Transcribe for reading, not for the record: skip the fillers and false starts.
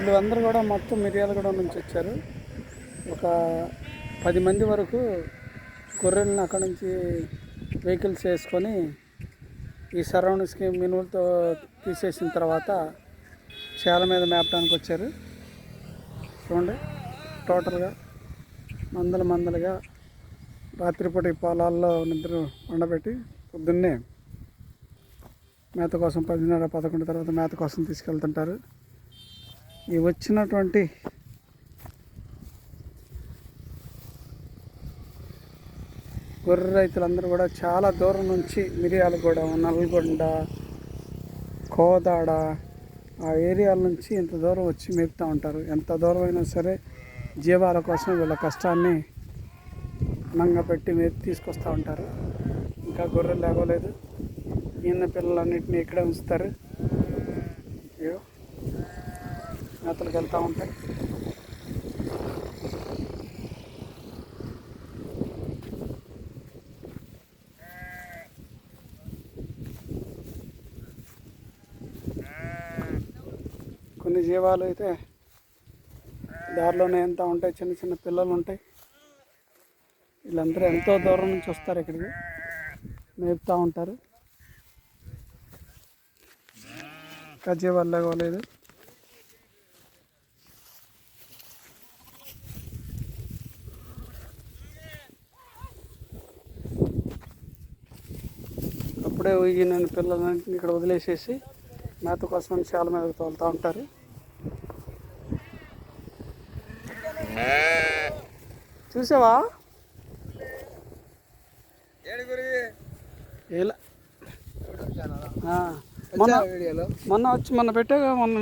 వీళ్ళు అందరూ కూడా మొత్తం మిర్యాలగూడ నుంచి వచ్చారు. ఒక 10 మంది వరకు గొర్రెలను అక్కడ నుంచి వెహికల్స్ వేసుకొని ఈ సరౌండింగ్స్కి మినువులతో తీసేసిన తర్వాత చేల మీద మేపడానికి వచ్చారు. చూడండి, టోటల్గా మందలుగా రాత్రిపూట ఈ పొలాల్లో నిద్ర వండబెట్టి పొద్దున్నే మేత కోసం 10:30, 11 తర్వాత మేత కోసం తీసుకెళ్తుంటారు. ఈ వచ్చినటువంటి గొర్రె రైతులందరూ కూడా చాలా దూరం నుంచి మిర్యాలగూడ, నల్గొండ, కోదాడ ఆ ఏరియాల నుంచి ఇంత దూరం వచ్చి మేపుతూ ఉంటారు. ఎంత దూరం అయినా సరే జీవాల కోసం వీళ్ళ కష్టాన్ని నంగా పెట్టి మేపు తీసుకొస్తూ ఉంటారు. ఇంకా గొర్రెలు లేవలేదు. ఈయన పిల్లలన్నింటినీ ఇక్కడే ఉంచుతారు. మేతలకు వెళ్తూ ఉంటాయి. కొన్ని జీవాలు అయితే దారిలోనే ఎంత ఉంటాయి, చిన్న చిన్న పిల్లలు ఉంటాయి. వీళ్ళందరూ ఎంతో దూరం నుంచి వస్తారు, ఇక్కడికి మేపుతూ ఉంటారు. ఇంకా జీవాలు లేవలేదు. అప్పుడే ఊగిన పిల్లలన్నింటినీ ఇక్కడ వదిలేసేసి మేత కోసం చాలా మీద తోలుతూ ఉంటారు. చూసావా? మొన్న వచ్చి మొన్న పెట్టాగా మొన్న